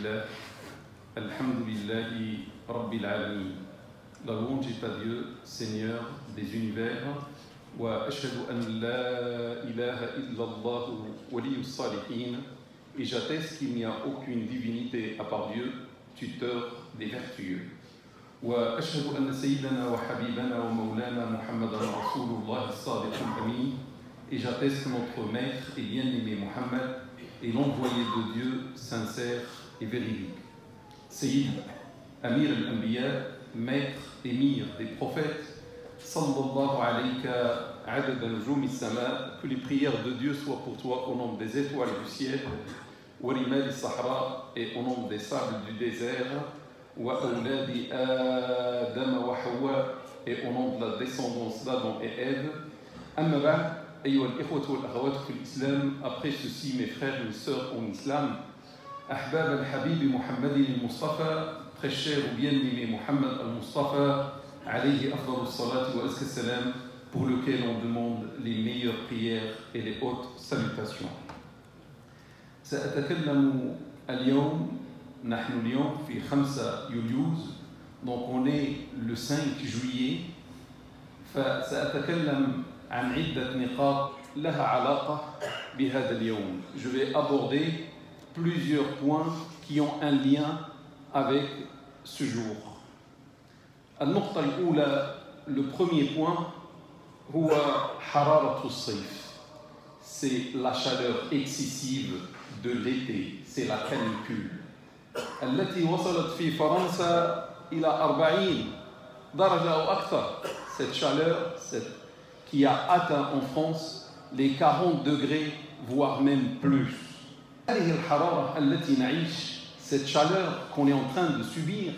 Alhamdulillah, Alhamdulillahi Rabbil Alamin. La louange est à Dieu, Seigneur des univers. Wa ashhadu an la ilaha illallah waliyus salihin. Et j'atteste qu'il n'y a aucune divinité à part Dieu, tuteur des vertueux. Wa ashhadu anna sayyidana wa habibana wa maulana Muhammadan Rasulullah as-sadiq al-amin. Et j'atteste que notre maître et bien-aimé Muhammad est l'envoyé de Dieu sincère et véridique. Sayyid, Amir al-Anbiya, maître émir des prophètes, sallallahu alayka adad al-nujum as-sama, que les prières de Dieu soient pour toi au nombre des étoiles du ciel, wa rimal as-sahra, et au nombre des sables du désert, wa awladi Adam wa Hawa, et au nombre de la descendance d'Adam et Ève. Amma ba'd, أيها الإخوة والأخوات في الإسلام, après ceci mes frères et mes sœurs en islam, أحباب الحبيب محمد المصطفى, très cher ou bien-aimé Muhammad al-Mustafa, عليه أفضل الصلاة وأزكى السلام, pour lequel on demande les meilleures prières et les hautes salutations. سأتكلم اليوم, نحن اليوم في 5 يوليوز, donc on est le 5 juillet, فسأتكلم عن عدة نقاط لها علاقة بهذا اليوم. Je vais aborder plusieurs points qui ont un lien avec ce jour. النقطة الأولى, le premier point, هو حرارة الصيف. C'est la chaleur excessive de l'été, c'est la canicule. التي وصلت في فرنسا إلى 40 درجة أو أكثر. Cette chaleur, qui a atteint en France les 40 degrés, voire même plus. Cette chaleur qu'on est en train de subir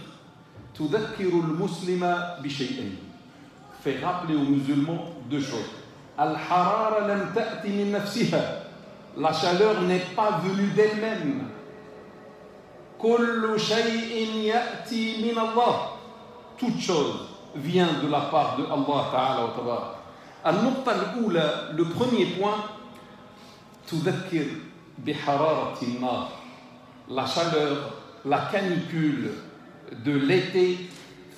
fait rappeler aux musulmans deux choses. La chaleur n'est pas venue d'elle-même. Toute chose vient de la part de Allah Ta'ala wa Tabarak. النقطة الأولى, le premier point, تذكر بحرارة النار. La chaleur, la canicule de l'été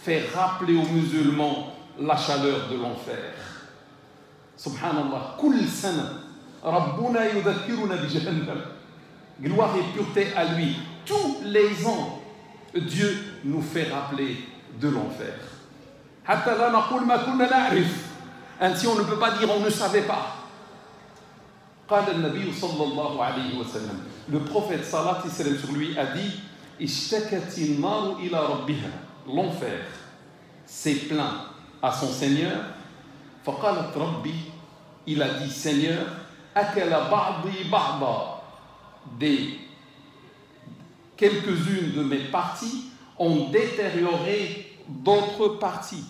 fait rappeler aux musulmans la chaleur de l'enfer. Subhanallah, كل سنة ربنا يذكرنا بجهنم. Gloire et pureté à lui. Tous les ans, Dieu nous fait rappeler de l'enfer. حتى لا نقول ما كنا نعرف. Ainsi, on ne peut pas dire on ne savait pas. قال النبي صلى الله عليه وسلم, le prophète salat et salam sur lui a dit, اشتكت النار إلى ربها, l'enfer s'est plaint à son Seigneur. فقالت ربي, il a dit Seigneur, أكل بعضي بعضا, quelques-unes de mes parties ont détérioré d'autres parties.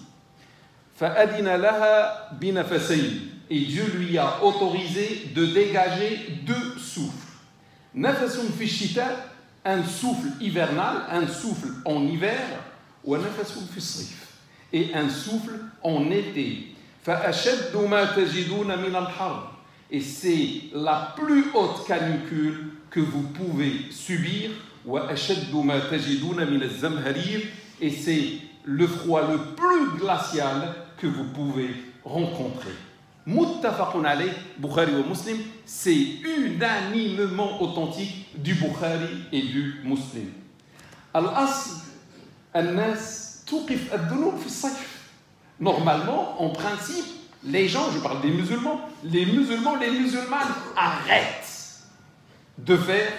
فأذن لها بنفسين, et Dieu lui a autorisé de dégager 2 souffles. نفس في الشتاء, un souffle hivernal, un souffle en hiver, ونفس في الصيف, et un souffle en été. فأشد ما تجدون من الحر, et c'est la plus haute canicule que vous pouvez subir. وأشد ما تجدون من الزمهرير, et c'est le froid le plus glacial que vous pouvez rencontrer. Muttafaqun alayh, Bukhari wa Muslim, c'est unanimement authentique du Bukhari et du Muslim. Al-asl, an-nas tuqif ad-dunub fi as-sayf. Normalement, en principe, les gens, je parle des musulmans, les musulmanes arrêtent de faire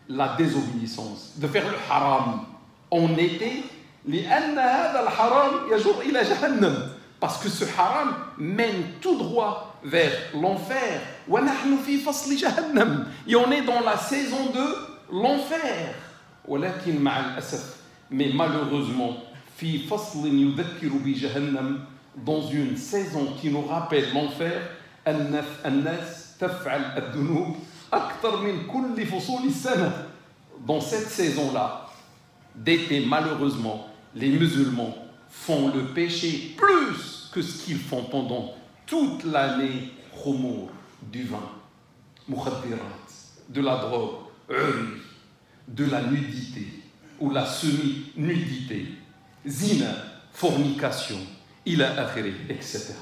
la désobéissance, de faire le haram en été. لأن هذا الحرام يجر إلى جهنم, parce que ce haram mène tout droit vers l'enfer. ونحن في فصل جهنم, et on est dans la saison de l'enfer. ولكن مع الأسف, mais malheureusement, في فصل يذكر بجهنم, dans une saison qui nous rappelle l'enfer. الناس تفعل الذنوب أكثر من كل فصول السنة. Dans cette saison-là d'été, malheureusement, les musulmans font le péché plus que ce qu'ils font pendant toute l'année. Khumur, du vin, mukhaddirat, de la drogue, de la nudité ou la semi-nudité, zina, fornication, ila akhiri, etc.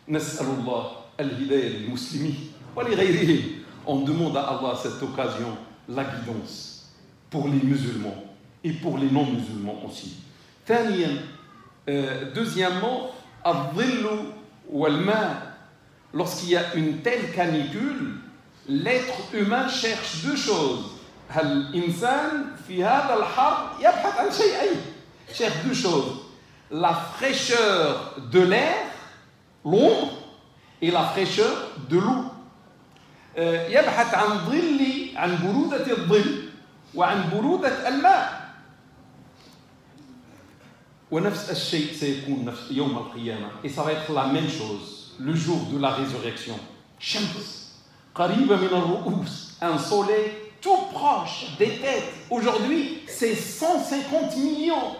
Nas'alullah al-hidayah lil-muslimin wa li ghayrihim. On demande à Allah à cette occasion la guidance pour les musulmans et pour les non-musulmans aussi. Deuxièmement, al-dhillu wal-ma'. Lorsqu'il y a une telle canicule, l'être humain cherche deux choses. Al-insan fi hadha al-har yabhath an shay'ayn. Cherche deux choses. La fraîcheur de l'air, l'ombre, et la fraîcheur de l'eau. يبحث عن ظل عن برودة الظل وعن برودة الماء. ونفس الشيء سيكون يوم القيامة. Et ça va être la même chose le jour de la résurrection. Shams قريبة من الرؤوس. Un soleil tout proche des têtes. Aujourd'hui, c'est 150 millions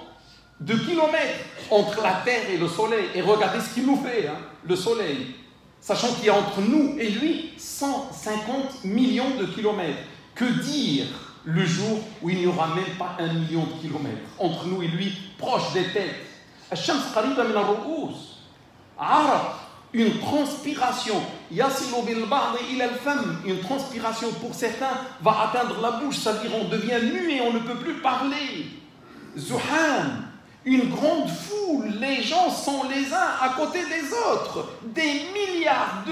de kilomètres entre la Terre et le Soleil. Et regardez ce qu'il nous fait, hein, le Soleil. Sachant qu'il y a entre nous et lui 150 millions de kilomètres. Que dire le jour où il n'y aura même pas 1 million de kilomètres entre nous et lui, proche des têtes? الشمس قريبة من الرؤوس. عرق, une transpiration. يصل بالبعض إلى الفم. Une transpiration pour certains va atteindre la bouche, c'est-à-dire on devient muet, on ne peut plus parler. Zuham. Une grande foule, les gens sont les uns à côté des autres. Des milliards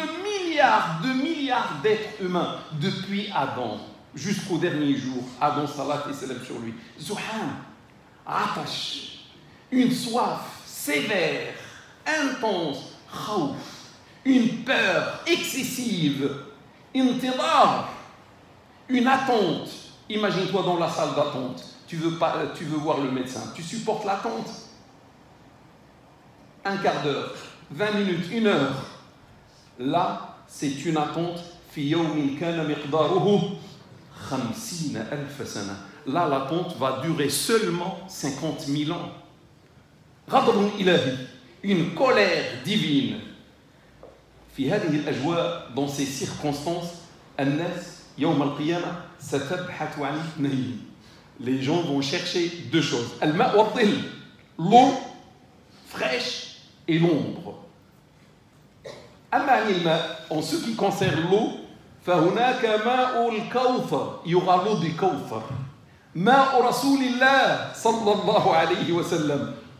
d'êtres humains depuis Adam jusqu'au dernier jour. Adam, salat et salam sur lui. Zuham, atash, une soif sévère, intense, khawf, une peur excessive, intidar, une attente. Imagine-toi dans la salle d'attente. Tu veux voir le médecin, tu supportes l'attente. Un quart d'heure, 20 minutes, 1 heure. Là, c'est une attente. Là, l'attente va durer seulement 50 000 ans. Une colère divine. Dans ces circonstances, les gens vont chercher deux choses. L'eau fraîche et l'ombre. En ce qui concerne l'eau, il y aura l'eau du Kawthar.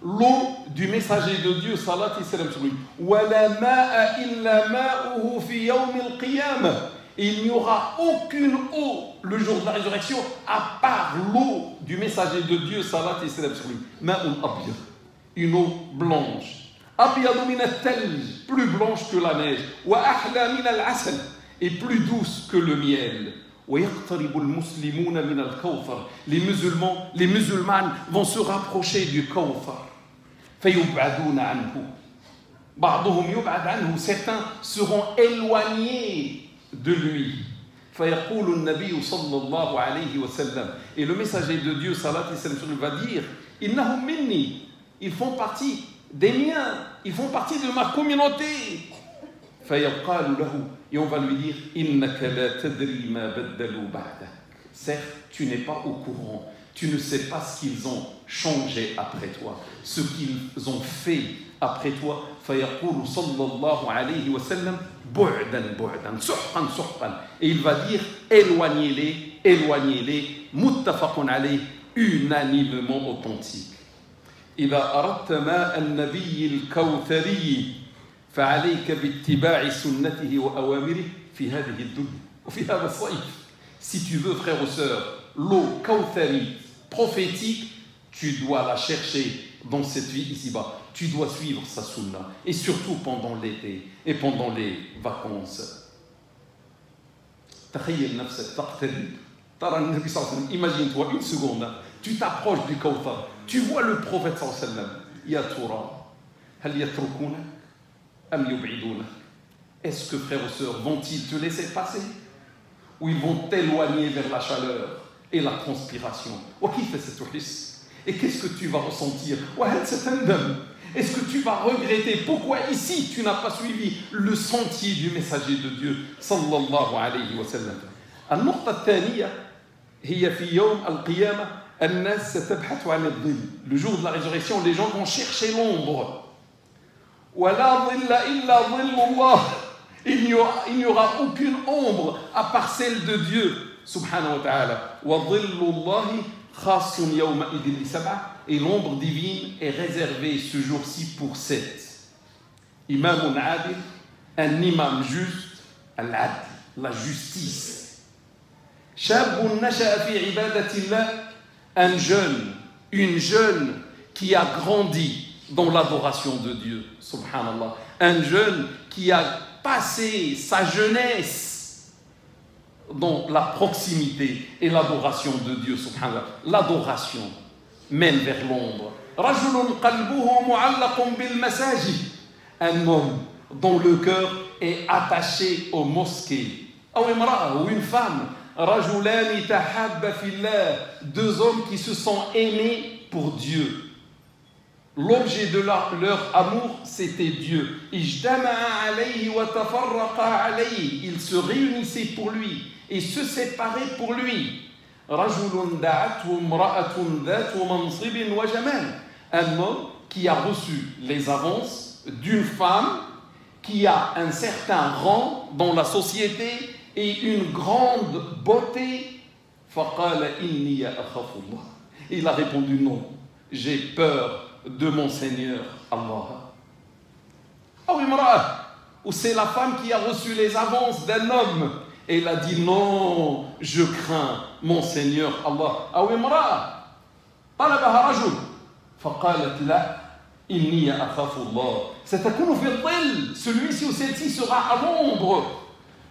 L'eau du messager de Dieu, salat et salam sur lui. Et il n'y aura aucune eau le jour de la résurrection à part l'eau du messager de Dieu, salat et salam sur lui. Une eau blanche. Plus blanche que la neige. Et plus douce que le miel. Les musulmanes vont se rapprocher du Kawthar. Certains seront éloignés de lui. Et le messager de Dieu, salat et salam sur lui, va dire: Innahum minni, ils font partie des miens, ils font partie de ma communauté. Et on va lui dire: Innaka la tadri ma baddalu ba'dak. Certes, tu n'es pas au courant, tu ne sais pas ce qu'ils ont changé après toi, ce qu'ils ont fait après toi. فيقول صلى الله عليه وسلم بعدا بعدا سحقا سحقا. Et il va dire: éloignez-les, éloignez-les. متفق عليه, unanimement authentique. إذا أردت ماء النبي الكوثري فعليك باتباع سنته وأوامره في هذه الدنيا وفي هذا الصيف. Si tu veux, frères et sœurs, l'eau Kawthari prophétique, tu dois la chercher dans cette vie ici-bas. Tu dois suivre sa sunna, et surtout pendant l'été et pendant les vacances. Imagine-toi une seconde, tu t'approches du Kawthar, tu vois le prophète sallallahu alayhi wa sallam. Ya tura, hal yatrukuna am yub'iduna. Est-ce que, frères et sœurs, vont-ils te laisser passer ou ils vont t'éloigner vers la chaleur et la transpiration? Et qu'est-ce que tu vas ressentir? Est-ce que tu vas regretter? Pourquoi ici tu n'as pas suivi le sentier du messager de Dieu sallallahu alayhi wa sallam? النقطة الثانية هي في يوم القيامة الناس ستبحث عن الظل. Le jour de la résurrection, les gens vont chercher l'ombre. ولا ظل إلا ظل الله. Il n'y aura aucune ombre à part celle de Dieu, subhanahu wa ta'ala. وظل الله خاص يومئذ لسبعة. Et l'ombre divine est réservée ce jour-ci pour 7. Imam adil, un imam juste, al-adl, la justice. Shabun nasha'a fi ibadatillah, un jeune, une jeune qui a grandi dans l'adoration de Dieu, subhanallah. Un jeune qui a passé sa jeunesse dans la proximité et l'adoration de Dieu, subhanallah. L'adoration mène vers l'ombre. Rajulun qalbuhu mu'allaqun bil masajid. Un homme dont le cœur est attaché aux mosquées. Ou une femme. Rajulani tahabba fillah. Deux hommes qui se sont aimés pour Dieu. L'objet de leur amour, c'était Dieu. Ijtama'a alayhi wa tafarraqa alayhi. Ils se réunissaient pour lui et se séparaient pour lui. Rajulun da'athu imra'atun dhatu mansibin wa jamal. Un homme qui a reçu les avances d'une femme qui a un certain rang dans la société et une grande beauté. فقال إني أخاف الله. Il a répondu non, j'ai peur de mon Seigneur Allah. Ah oui, ou c'est la femme qui a reçu les avances d'un homme et elle a dit non, je crains mon Seigneur Allah. Ah oui, طلبها رجل فقالت لا إني أخاف الله. ستكون في الظل. Celui-ci ou celle-ci sera à l'ombre.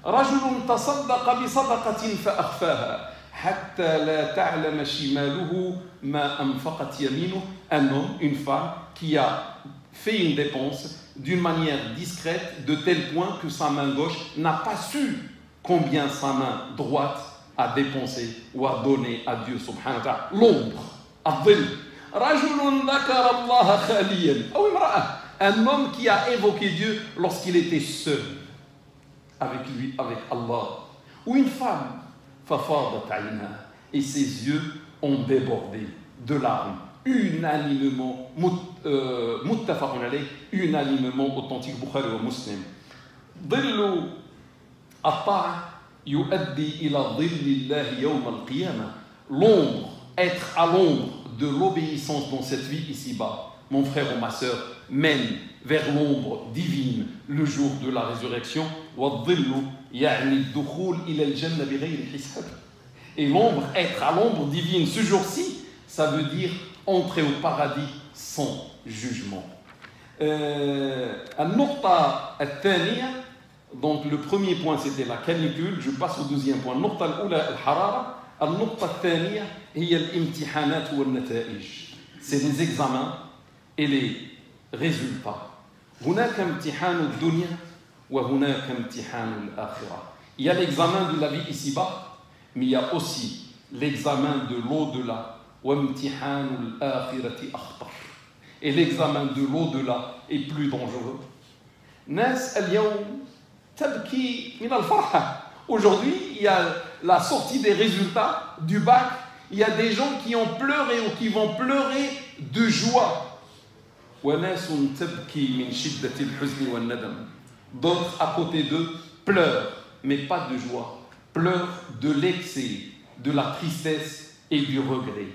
رجل تصدق بصدقة فأخفاها حتى لا تعلم شماله ما أنفقت يمينه. Un homme, une femme qui a fait une dépense d'une manière discrète de tel point que sa main gauche n'a pas su combien sa main droite a dépensé ou a donné à Dieu subhanahu wa ta'ala. L'ombre, الظل. رجل ذكر الله خاليا أو امرأة. Un homme qui a évoqué Dieu lorsqu'il était seul avec lui, avec Allah. Ou une femme, ففاضت عينها. Et ses yeux ont débordé de larmes. Unanimement, muttafaq alayh, unanimement authentique, Bukhari wa Muslim. ظل الطاعة يؤدي إلى ظل الله يوم القيامة. L'ombre, être à l'ombre de l'obéissance dans cette vie ici-bas, mon frère ou ma sœur, mène vers l'ombre divine le jour de la résurrection. Et l'ombre, être à l'ombre divine ce jour-ci, ça veut dire entrer au paradis sans jugement. Donc le premier point c'était la canicule, je passe au deuxième point. C'est les examens et les résultats. Il y a l'examen de la vie ici-bas, mais il y a aussi l'examen de l'au-delà. Et l'examen de l'au-delà est plus dangereux. Aujourd'hui, il y a la sortie des résultats du bac. Il y a des gens qui ont pleuré ou qui vont pleurer de joie. D'autres à côté d'eux pleurent, mais pas de joie. Pleurent de l'excès, de la tristesse et du regret.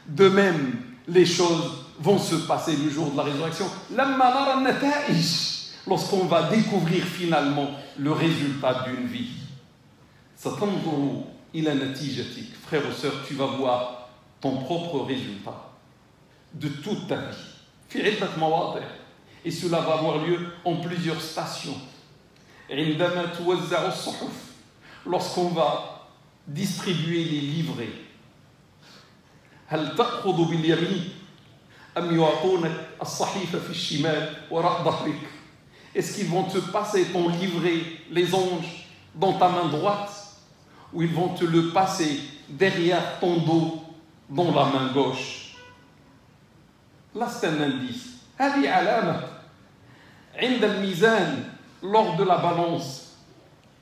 De même, les choses vont se passer le jour de la résurrection. Lorsqu'on va découvrir finalement le résultat d'une vie. Frère ou sœur, tu vas voir ton propre résultat de toute ta vie. Et cela va avoir lieu en plusieurs stations. Lorsqu'on va distribuer les livrets. Est-ce qu'ils vont te passer ton livret, les anges, dans ta main droite, ou ils vont te le passer derrière ton dos, dans la main gauche? Là, c'est un indice. هذه علامة عند الميزان lors de la balance.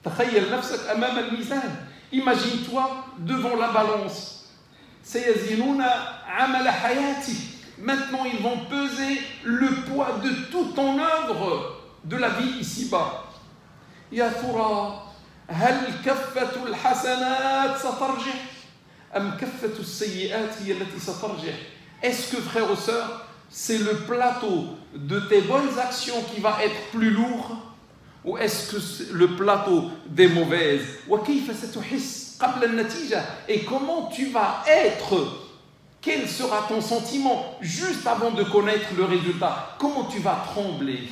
تخيل نفسك أمام الميزان. Imagine-toi devant la balance. Maintenant, ils vont peser le poids de toute ton œuvre de la vie ici-bas. Ya Thura, hal kaffatu al-hasanat satarjih am kaffatu as-sayyi'at hiya allati satarjih? Est-ce que, frères et sœurs, c'est le plateau de tes bonnes actions qui va être plus lourd, ou est-ce que c'est le plateau des mauvaises? Et comment tu vas être? Quel sera ton sentiment juste avant de connaître le résultat? Comment tu vas trembler?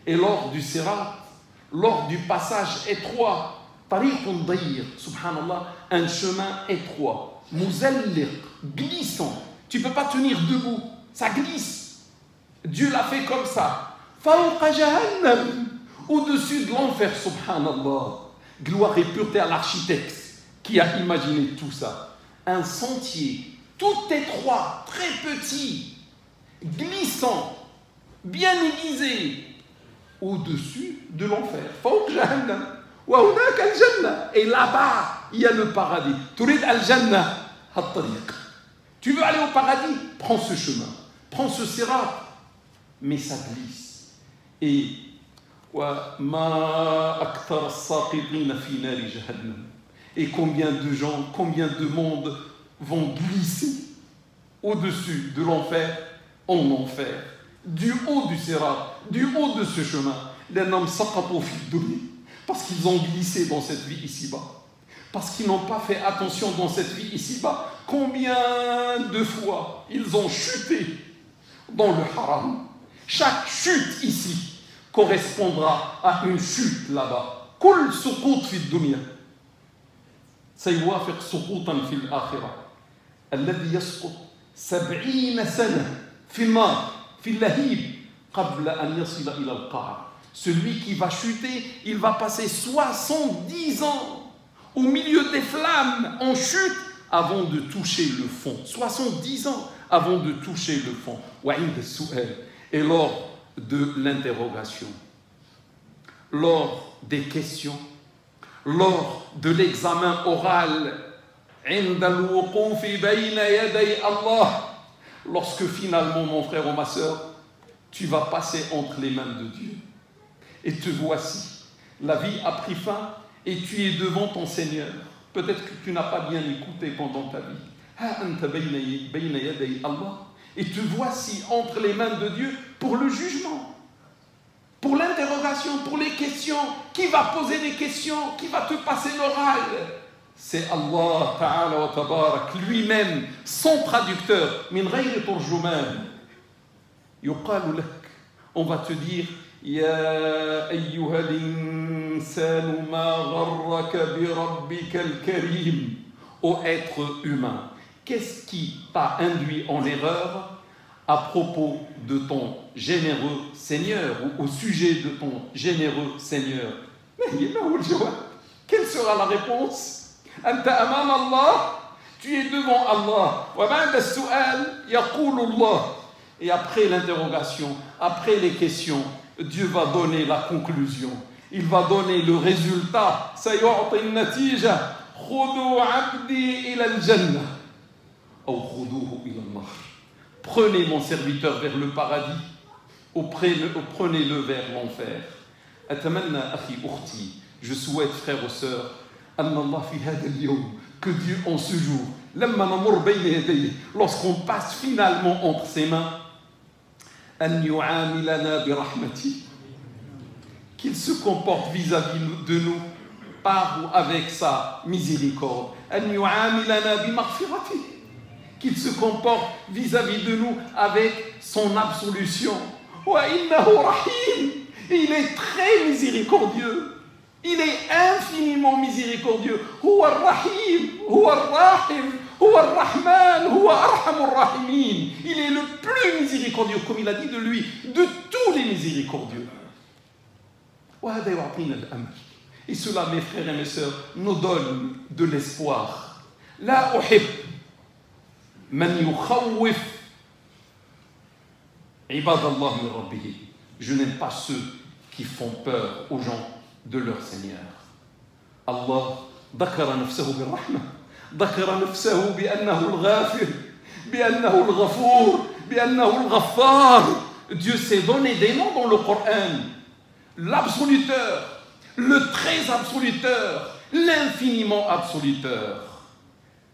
Et lors du sirat, lors du passage étroit, subhanallah, un chemin étroit, muzalliq, glissant. Tu ne peux pas tenir debout, ça glisse. Dieu l'a fait comme ça. Fawqa jahannam, au-dessus de l'enfer, subhanallah. Gloire et pureté à l'architecte qui a imaginé tout ça. Un sentier tout étroit, très petit, glissant, bien aiguisé, au-dessus de l'enfer. Fawqa jahannam. Wa hunaka al-jannah. Et là-bas, il y a le paradis. Turid al-jannah, at-tariq. Tu veux aller au paradis? Prends ce chemin, prends ce sirat. Mais ça glisse. Et combien de gens, combien de monde vont glisser au-dessus de l'enfer en enfer, du haut du sirat, du haut de ce chemin. Parce qu'ils ont glissé dans cette vie ici-bas. Parce qu'ils n'ont pas fait attention dans cette vie ici-bas. Combien de fois ils ont chuté dans le haram. Chaque chute ici correspondra à une chute là-bas. Kul suqut fi dunya سيوافق سقوطا في الآخرة الذي يسقط 70 سنة في النار في اللهيب قبل أن يصل إلى القعر. Celui qui va chuter, il va passer 70 ans au milieu des flammes en chute avant de toucher le fond. 70 ans avant de toucher le fond. Et lors de l'interrogation, lors des questions, lors de l'examen oral, lorsque finalement, mon frère ou ma soeur, tu vas passer entre les mains de Dieu. Et te voici, la vie a pris fin et tu es devant ton Seigneur. Peut-être que tu n'as pas bien écouté pendant ta vie. Et te voici entre les mains de Dieu pour le jugement, pour l'interrogation, pour les questions. Qui va poser les questions? Qui va te passer l'oral? C'est Allah Ta'ala wa Tabarak lui-même, son traducteur. Min ghayri turjuman. Yuqalu lak. On va te dire Ya ayyuhal insanu ma gharraka bi rabbikal karim. Ô être humain, qu'est-ce qui t'a induit en erreur à propos de ton généreux Seigneur ou au sujet de ton généreux Seigneur? Quelle sera la réponse? Anta amam Allah, tu es devant Allah. Wa ba'da as-su'al yaqulu Allah. Et après l'interrogation, après les questions, Dieu va donner la conclusion. Il va donner le résultat. Sayu'ti an-natija. Khudu 'abdi ila al-jannah aw khuduhu ila an-nar. Prenez mon serviteur vers le paradis ou prenez-le vers l'enfer. Atamanna akhi ukhti, je souhaite, frères et sœurs, annallah fi hada al-yawm, que Dieu en ce jour, lamma namur bayna yadayhi, lorsqu'on passe finalement entre ses mains, an yu'amilana bi rahmati, qu'il se comporte vis-à-vis de nous par ou avec sa miséricorde. An yu'amilana bi maghfirati, qu'il se comporte vis-à-vis de nous avec son absolution. Wa innahu rahim, il est très miséricordieux. Il est infiniment miséricordieux. Huwa ar-rahim, huwa ar-rahim, huwa ar-rahman, huwa arhamur rahimin. Il est le plus miséricordieux, comme il a dit de lui, de tous les miséricordieux. Wa hada yu'tina al-amal. Et cela, mes frères et mes sœurs, nous donne de l'espoir. La uhib man yukhawwif ibadallah min rabbih. Je n'aime pas ceux qui font peur aux gens de leur Seigneur. Allah ذكر نفسه بالرحمة ذكر نفسه بأنه الغافر بأنه الغفور بأنه الغفار. Dieu s'est donné des noms dans le Coran. L'absoluteur, le très absoluteur, l'infiniment absoluteur.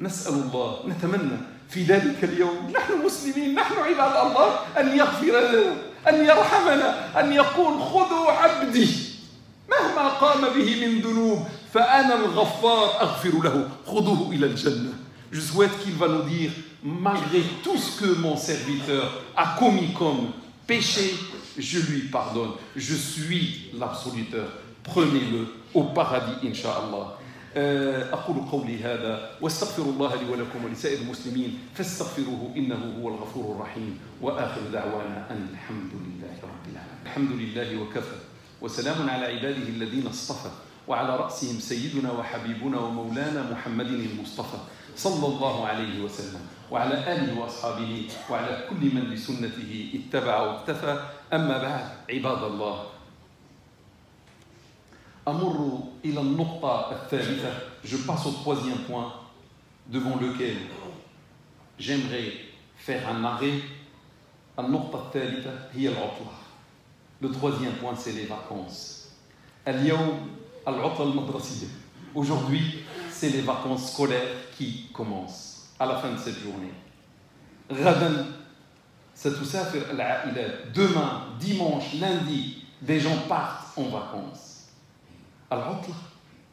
نسأل الله نتمنى في ذلك اليوم نحن مسلمين نحن عباد الله أن يغفر لنا أن يرحمنا أن يقول خذوا عبدي مهما قام به من ذنوب فأنا الغفار أغفر له خذوه إلى الجنة. Je souhaite qu'il va nous dire malgré tout ce que mon serviteur a commis comme péché, je lui pardonne. Je suis l'absoluteur. Prenez-le au paradis, Inch'Allah. أقول قولي هذا واستغفر الله لي ولكم ولسائر المسلمين فاستغفروه إنه هو الغفور الرحيم وآخر دعوانا أن الحمد لله رب العالمين. الحمد لله وكفى وسلام على عباده الذين اصطفى وعلى رأسهم سيدنا وحبيبنا ومولانا محمد المصطفى صلى الله عليه وسلم وعلى آله وأصحابه وعلى كل من بسنته اتبع واقتفى. أما بعد عباد الله أمر إلى النقطة الثالثة. Je passe au troisième point devant lequel j'aimerais faire un arrêt. النقطة الثالثة هي العطلة. Le troisième point c'est les vacances. اليوم العطلة المدرسية. Aujourd'hui c'est les vacances scolaires qui commencent à la fin de cette journée. غدا ستسافر العائلات. Demain, dimanche, lundi, des gens partent en vacances. العطلة,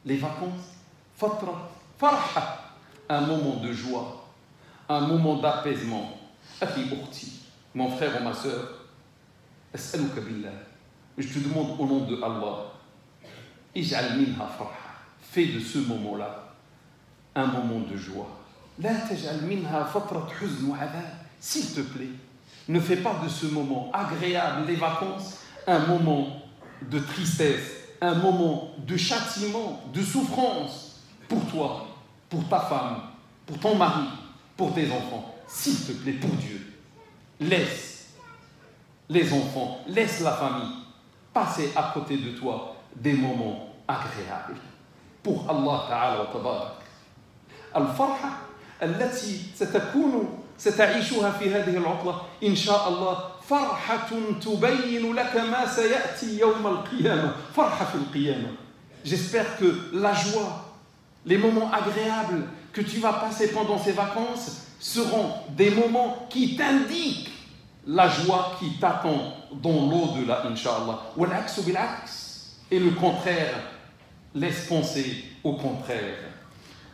les vacances, فترة فرحة, un moment de joie, un moment d'apaisement. أخي أختي, mon frère ou ma sœur, أسألك بالله, je te demande au nom de Allah, اجعل منها فرحة, fais de ce moment-là un moment de joie. لا تجعل منها فترة حزن وعذاب, s'il te plaît, ne fais pas de ce moment agréable des vacances un moment de tristesse, un moment de châtiment, de souffrance pour toi, pour ta femme, pour ton mari, pour tes enfants. S'il te plaît, pour Dieu, laisse les enfants, laisse la famille passer à côté de toi des moments agréables. Pour Allah Ta'ala wa Tabarak. الفرحة التي ستعيشها في هذه العطلة إن شاء الله فرحة تبين لك ما سيأتي يوم القيامة. فرحة في القيامة. J'espère que la joie, les moments agréables que tu vas passer pendant ces vacances seront des moments qui t'indiquent la joie qui t'attend dans l'au-delà, Inch'Allah. والعكس بالعكس. Et le contraire, laisse penser au contraire.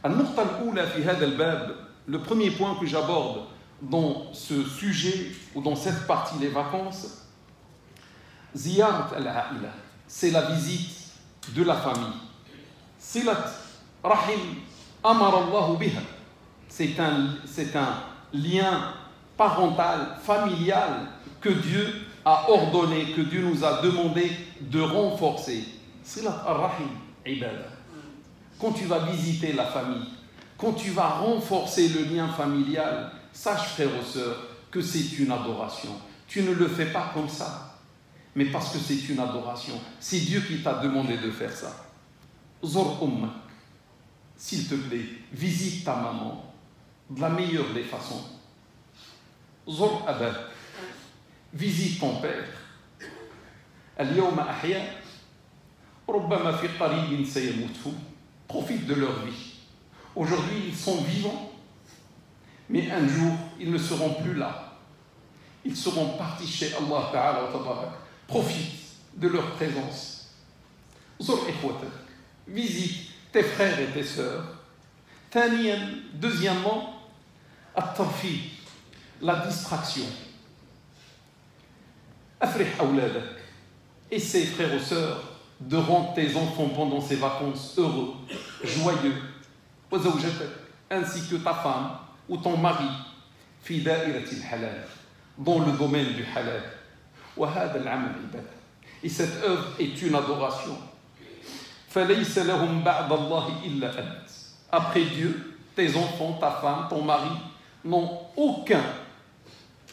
النقطة الأولى في هذا الباب, le premier point que j'aborde dans ce sujet ou dans cette partie les vacances, ziyarat al-aïla, c'est la visite de la famille. Silat rahim amar Allah biha, c'est un lien parental, familial que Dieu a ordonné, que Dieu nous a demandé de renforcer. Silat ar-rahim ibada. Quand tu vas visiter la famille, quand tu vas renforcer le lien familial, sache, frères et sœurs, que c'est une adoration. Tu ne le fais pas comme ça, mais parce que c'est une adoration. C'est Dieu qui t'a demandé de faire ça. Zor ummak, s'il te plaît, visite ta maman de la meilleure des façons. Zor abak, visite ton père. اليوم أحياء ربما في قريب سيموتون. Profite de leur vie. Aujourd'hui, ils sont vivants, mais un jour, ils ne seront plus là. Ils seront partis chez Allah Ta'ala wa Tabarak. Profite de leur présence. Zur ikhwatak, visite tes frères et tes sœurs. Thaniyan, deuxièmement, at-tarfi, la distraction. Afrih awladak, essaie, frères et sœurs, de rendre tes enfants pendant ces vacances heureux, joyeux, ainsi que ta femme ou ton mari, fi da'iratil halal, dans le domaine du halal. Et cette œuvre est une adoration. Après Dieu, tes enfants, ta femme, ton mari n'ont aucun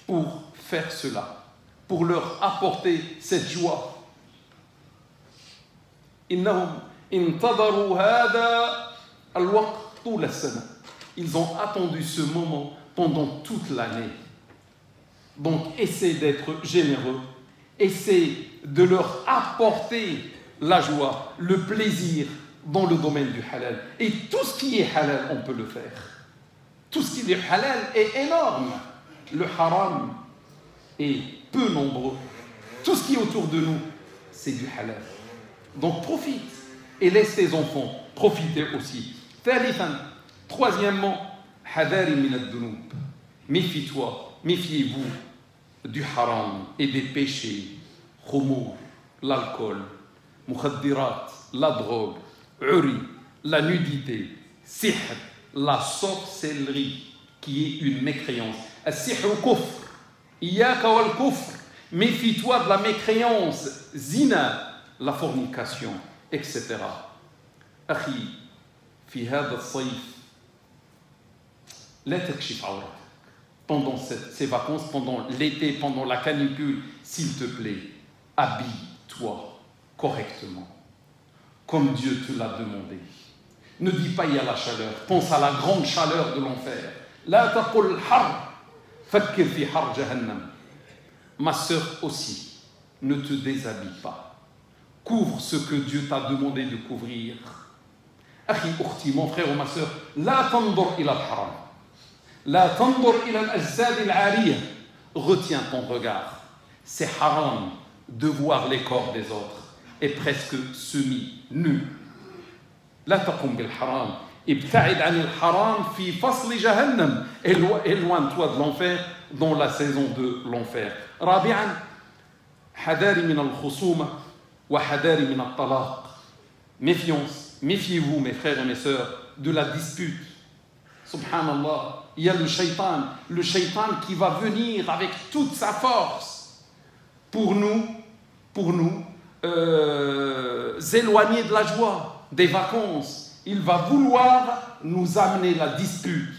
pour faire cela, pour leur apporter cette joie. إنهم انتظروا هذا الوقت طول السنة. Ils ont attendu ce moment pendant toute l'année. Donc, essaie d'être généreux. Essaie de leur apporter la joie, le plaisir dans le domaine du halal. Et tout ce qui est halal, on peut le faire. Tout ce qui est halal est énorme. Le haram est peu nombreux. Tout ce qui est autour de nous, c'est du halal. Donc profite et laisse tes enfants profiter aussi. Troisièmement, hadari min ad-dunub. Méfie-toi, méfiez-vous du haram et des péchés. Khumur, l'alcool, mukhaddirat, la drogue, uri, la nudité, sihr, la sorcellerie, qui est une mécréance. As-sihr kufr, iyaka wal kufr. Méfie-toi de la mécréance, zina, la fornication, etc. أخي في هذا الصيف لا تكشف عورتك. Pendant ces vacances, pendant l'été, pendant la canicule, s'il te plaît, habille-toi correctement, comme Dieu te l'a demandé. Ne dis pas il y a la chaleur, pense à la grande chaleur de l'enfer. لا تقل حر فكر في حر جهنم. Ma sœur aussi, ne te déshabille pas. Couvre ce que Dieu t'a demandé de couvrir. Akhi, ukhti, mon frère ou ma sœur, la tandur ila al-haram. La tandur ila al-ajzad al-'ariyah. Retiens ton regard. C'est haram de voir les corps des autres et presque semi-nus. La taqum bil-haram. Ibta'id 'an al-haram fi fasl jahannam. Éloigne-toi de l'enfer dans la saison de l'enfer. رابعا حذاري من الخصومة وحذاري من الطلاق. Méfiance, méfiez-vous mes frères et mes sœurs de la dispute. Subhanallah, il y a le shaitan qui va venir avec toute sa force pour nous éloigner de la joie, des vacances. Il va vouloir nous amener la dispute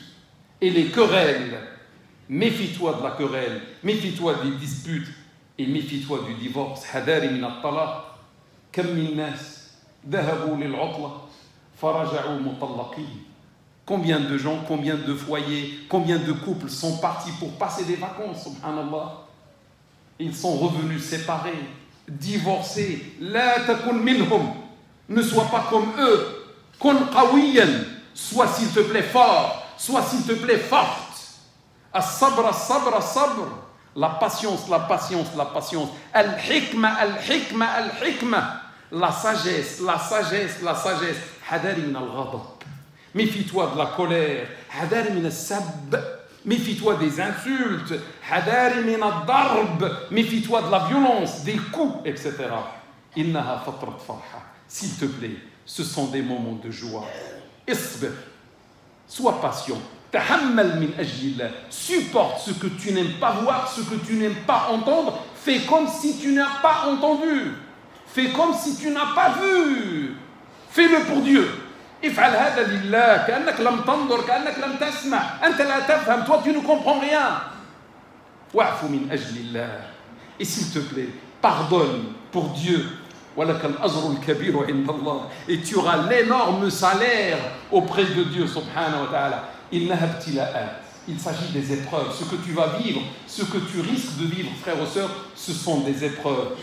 et les querelles. Méfie-toi de la querelle, méfie-toi des disputes et méfie-toi du divorce. Hadari min at-talaq. Kam min nas dhahabu lil-'utla faraja'u mutallaqin. Combien de gens, combien de foyers, combien de couples sont partis pour passer des vacances, subhanallah. Ils sont revenus séparés, divorcés. La takun minhum. Ne sois pas comme eux. Kun qawiyan. Sois s'il te plaît fort, sois s'il te plaît forte. As-sabr, as-sabr, as-sabr. La patience, la patience, la patience. Al-hikma, al-hikma, al-hikma. La sagesse, la sagesse, la sagesse. Hadari min al-ghadab. Méfie-toi de la colère. Hadari min al-sab. Méfie-toi des insultes. Hadari min al-darb. Méfie-toi de la violence, des coups, etc. Innaha fatrat farha. S'il te plaît, ce sont des moments de joie. Isbir. Sois patient. Tahammal min ajlillah. Supporte ce que tu n'aimes pas voir, ce que tu n'aimes pas entendre. Fais comme si tu n'as pas entendu. Fais comme si tu n'as pas vu. Fais-le pour Dieu. If'al hada lillah. Ka'annak lam tandur, ka'annak lam tasma'. Anta la tafham. Toi, tu ne comprends rien. Wa'fu min ajlillah. Et s'il te plaît, pardonne pour Dieu. Et tu auras l'énorme salaire auprès de Dieu subhanahu wa ta'ala. Il s'agit des épreuves. Ce que tu vas vivre, ce que tu risques de vivre, frères et sœurs, ce sont des épreuves.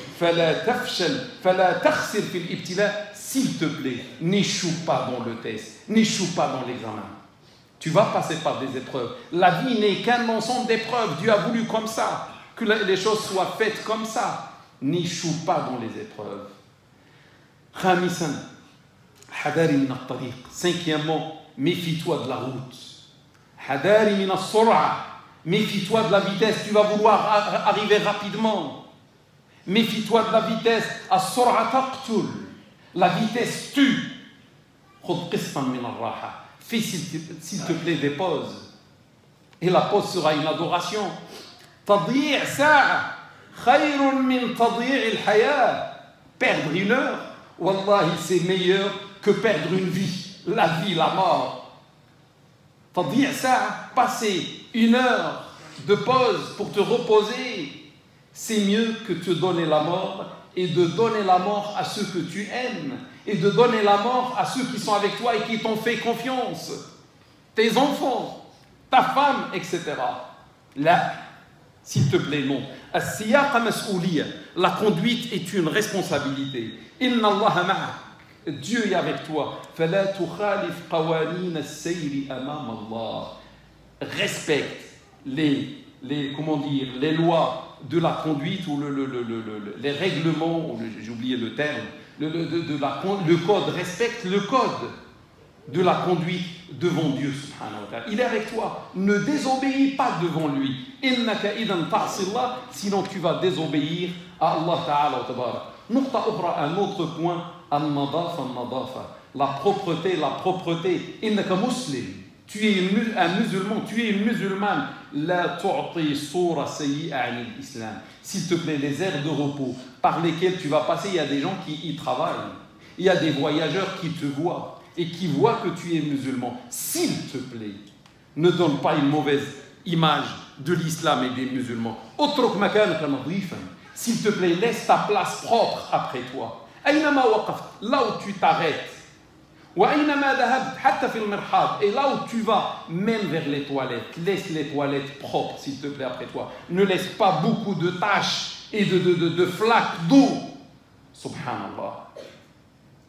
S'il te plaît, n'échoue pas dans le test, n'échoue pas dans l'examen. Tu vas passer par des épreuves. La vie n'est qu'un ensemble d'épreuves. Dieu a voulu comme ça, que les choses soient faites comme ça. N'échoue pas dans les épreuves. Khamisan, hadari min at-tariq. Cinquièmement, méfie-toi de la route. Hadari min as-sur'a. Méfie-toi de la vitesse, tu vas vouloir arriver rapidement. Méfie-toi de la vitesse. As-sur'a taqtul. La vitesse tue. Khudh qistan min ar-raha. Fais s'il te plaît des pauses. Et la pause sera une adoration. Tadyi' sa'a khayrun min tadyi' al-hayat. Perdre une heure, wallahi, c'est meilleur que perdre une vie. La vie, la mort. Tadyi' sa'a, passer une heure de pause pour te reposer, c'est mieux que te donner la mort et de donner la mort à ceux que tu aimes. et de donner la mort à ceux qui sont avec toi et qui t'ont fait confiance. Tes enfants, ta femme, etc. Là, s'il te plaît, non. As-siyaqa mas'ouliya. La conduite est une responsabilité. Inna Allah ma'ak. Dieu est avec toi. Fala tukhalif qawanin as-sayri amam Allah. Respecte les lois de la conduite ou les règlements, j'ai oublié le terme, le code, respecte le code de la conduite devant Dieu subhanahu wa ta'ala. Il est avec toi, ne désobéis pas devant lui. Innaka idan ta'sillah, sinon tu vas désobéir à Allah ta'ala wa tabarak. Nuqta ukhra, un autre point, al-nadafa, la propreté. Innaka muslim, tu es un musulman, tu es une musulmane. La tu'ti sura sayyi'a 'an al-islam. S'il te plaît, les aires de repos par lesquelles tu vas passer, il y a des gens qui y travaillent. Il y a des voyageurs qui te voient et qui voient que tu es musulman. S'il te plaît, ne donne pas une mauvaise image de l'islam et des musulmans. Utruk makanaka nadifan. S'il te plaît, laisse ta place propre après toi. Aynama waqaft, là où tu t'arrêtes. وأينما ذهبت حتى في المرحاض, et là où tu vas, même vers les toilettes, laisse les toilettes propres, s'il te plaît, après toi. Ne laisse pas beaucoup de taches et de flaques d'eau. Subhanallah.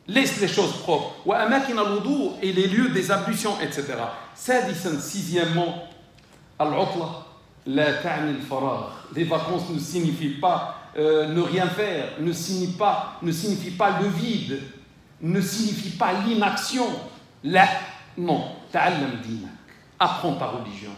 Laisse les choses propres. وأماكن الوضوء, et les lieux des ablutions, etc. سادسا, sixièmement, العطلة لا تعني الفراغ. Les vacances ne signifient pas ne rien faire, ne signifie pas le vide, ne signifie pas l'inaction. Là, non. Ta'allam dinak. Apprends ta religion.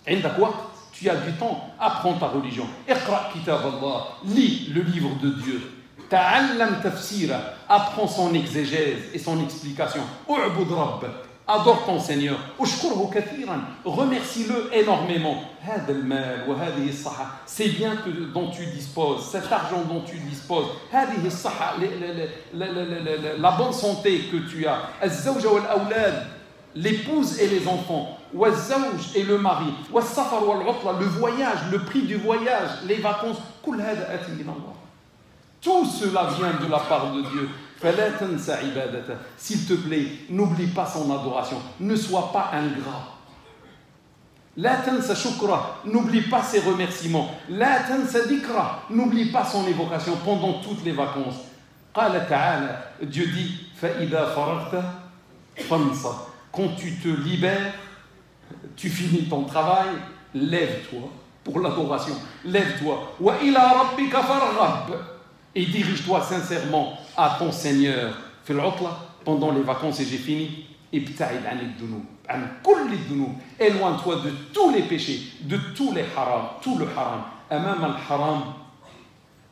عندك وقت, tu as du temps, apprends ta religion. Iqra kitab Allah. Lis le livre de Dieu. Ta'allam tafsira. Apprends son exégèse et son explication. U'bud rabbak. Adore ton Seigneur. Ushkurhu kathiran. Remercie-le énormément. هذا المال وهذه الصحة. C'est bien dont tu disposes, cet argent dont tu disposes. هذه الصحة, la bonne santé que tu as. الزوجة والأولاد, l'épouse et les enfants. والزوج et le mari. والسفر والعطلة, le voyage, le prix du voyage, les vacances. كل هذا آتي من الله. Tout cela vient de la part de Dieu. S'il te plaît, n'oublie pas son adoration. Ne sois pas ingrat. N'oublie pas ses remerciements. N'oublie pas son évocation pendant toutes les vacances. Dieu dit, quand tu te libères, tu finis ton travail, lève-toi pour l'adoration. Lève-toi. Et dirige-toi sincèrement à ton Seigneur. Pendant les vacances, et j'ai fini. Éloigne-toi de tous les péchés, de tous les harams, tout le haram. أمام الحرام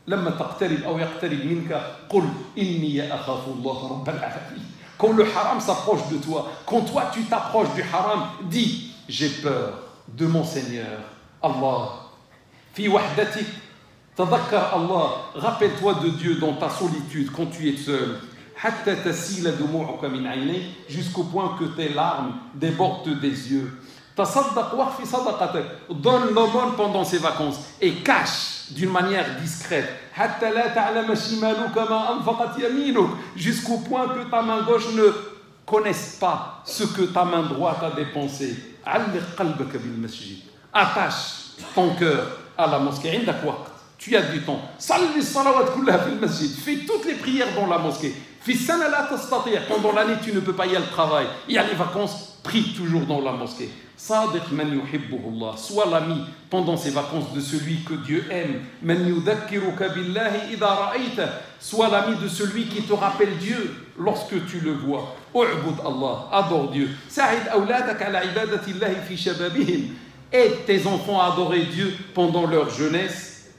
لما تقترب أو يقترب منك قل إني أخاف الله رب العالمين. Quand le haram s'approche de toi, quand toi tu t'approches du haram, dis j'ai peur de mon Seigneur. Allah. في وحدتك تذكر الله. Rappelle-toi de Dieu dans ta solitude quand tu es seul. حتى تسيل دموعك من عينيك, jusqu'au point que tes larmes débordent des yeux. تصدق واخفي صدقتك. Donne l'aumône pendant ces vacances et cache d'une manière discrète. حتى لا تعلم شمالك ما أنفقت يمينك, jusqu'au point que ta main gauche ne connaisse pas ce que ta main droite a dépensé. علق قلبك بالمسجد. Attache ton cœur à la mosquée. عندك وقت, tu as du temps. صلي الصلوات كلها في المسجد. Fais toutes les prières dans la mosquée. Pendant l'année, tu ne peux pas y aller au travail. Il y a les vacances, prie toujours dans la mosquée. Sadiq man yuhibbuhullah. Sois l'ami pendant ces vacances de celui que Dieu aime. Man yudhakkiruka billahi idha ra'ayta. Sois l'ami de celui qui te rappelle Dieu lorsque tu le vois. U'bud Allah. Adore Dieu. Sa'id awladak ala ibadati Allahi fi shababihim. Aide tes enfants à adorer Dieu pendant leur jeunesse.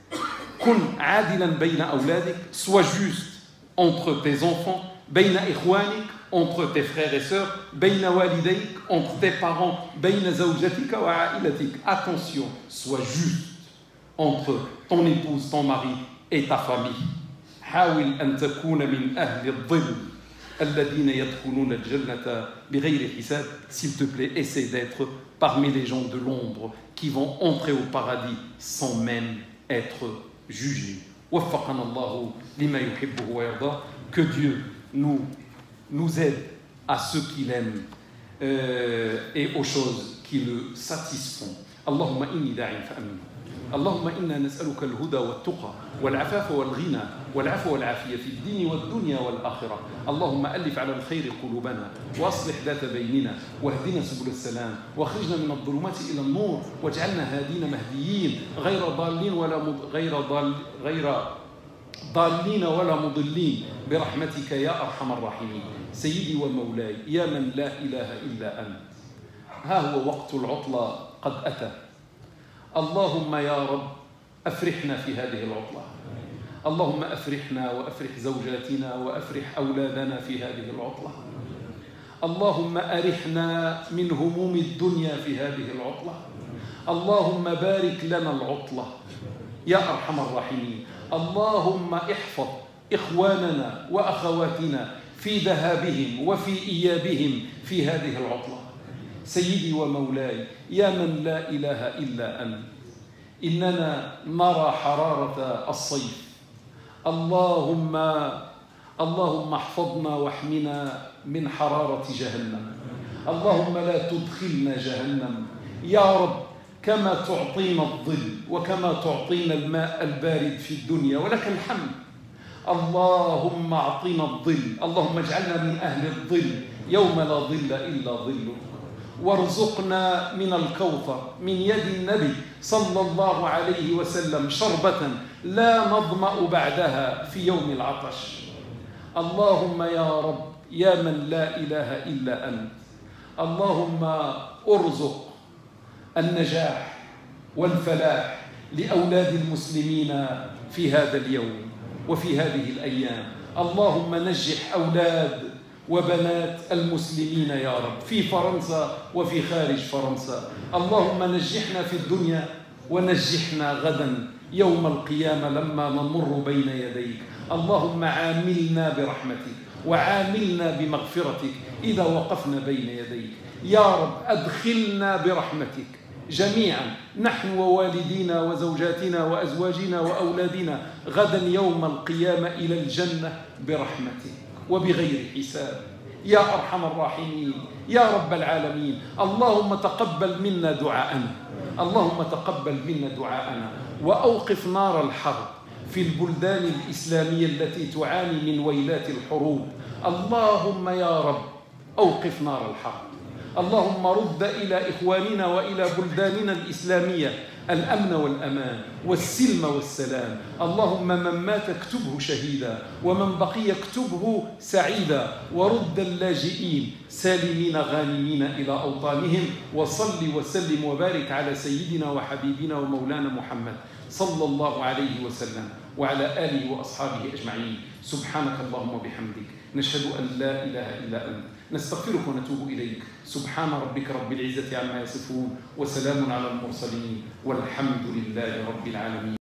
Kun adilan bayna awladik. Sois juste entre tes enfants, bayna ikhwanik, entre tes frères et sœurs, bayna walidayk, entre tes parents, bayna zawjatika wa a'ilatik. Attention, sois juste entre ton épouse, ton mari et ta famille. حاول أن تكون من أهل الظل الذين يدخلون الجنة بغير حساب. S'il te plaît, essaie d'être parmi les gens de l'ombre qui vont entrer au paradis sans même être jugés. وفقنا الله لما يحبه ويرضاه. Que Dieu nous aide à ce qu'il aime et aux choses qui le satisfont. Allahumma inni da'in fa'amin. اللهم إنا نسألك الهدى والتقى والعفاف والغنى والعفو والعافية في الدين والدنيا والآخرة. اللهم ألف على الخير قلوبنا وأصلح ذات بيننا واهدنا سبل السلام واخرجنا من الظلمات إلى النور واجعلنا هادين مهديين غير ضالين ولا مضلين برحمتك يا أرحم الراحمين. سيدي ومولاي يا من لا إله إلا أنت، ها هو وقت العطلة قد أتى. اللهم يا رب أفرحنا في هذه العطلة، اللهم أفرحنا وأفرح زوجاتنا وأفرح أولادنا في هذه العطلة. اللهم أرحنا من هموم الدنيا في هذه العطلة. اللهم بارك لنا العطلة يا أرحم الراحمين. اللهم احفظ إخواننا وأخواتنا في ذهابهم وفي إيابهم في هذه العطلة. سيدي ومولاي يا من لا إله إلا أنت، إننا نرى حرارة الصيف. اللهم احفظنا واحمنا من حرارة جهنم. اللهم لا تدخلنا جهنم يا رب، كما تعطينا الظل وكما تعطينا الماء البارد في الدنيا ولك الحمد. اللهم اعطنا الظل، اللهم اجعلنا من أهل الظل يوم لا ظل إلا ظلك. وارزقنا من الكوثر من يد النبي صلى الله عليه وسلم شربة لا نظمأ بعدها في يوم العطش. اللهم يا رب يا من لا إله إلا أنت، اللهم ارزق النجاح والفلاح لأولاد المسلمين في هذا اليوم وفي هذه الأيام. اللهم نجح أولاد وبنات المسلمين يا رب في فرنسا وفي خارج فرنسا. اللهم نجحنا في الدنيا ونجحنا غدا يوم القيامة لما نمر بين يديك. اللهم عاملنا برحمتك وعاملنا بمغفرتك إذا وقفنا بين يديك يا رب. أدخلنا برحمتك جميعا نحن ووالدينا وزوجاتنا وأزواجنا وأولادنا غدا يوم القيامة إلى الجنة برحمتك وبغير حساب يا أرحم الراحمين يا رب العالمين. اللهم تقبل منا دعاءنا، اللهم تقبل منا دعاءنا، وأوقف نار الحرب في البلدان الإسلامية التي تعاني من ويلات الحروب. اللهم يا رب أوقف نار الحرب. اللهم رد إلى إخواننا وإلى بلداننا الإسلامية الأمن والأمان والسلم والسلام. اللهم من مات اكتبه شهيدا ومن بقي اكتبه سعيدا، ورد اللاجئين سالمين غانمين إلى أوطانهم. وصل وسلم وبارك على سيدنا وحبيبنا ومولانا محمد صلى الله عليه وسلم وعلى آله وأصحابه أجمعين. سبحانك اللهم وبحمدك نشهد أن لا إله إلا أنت نستغفرك ونتوب إليك. سبحان ربك رب العزة عما يصفون وسلام على المرسلين والحمد لله رب العالمين.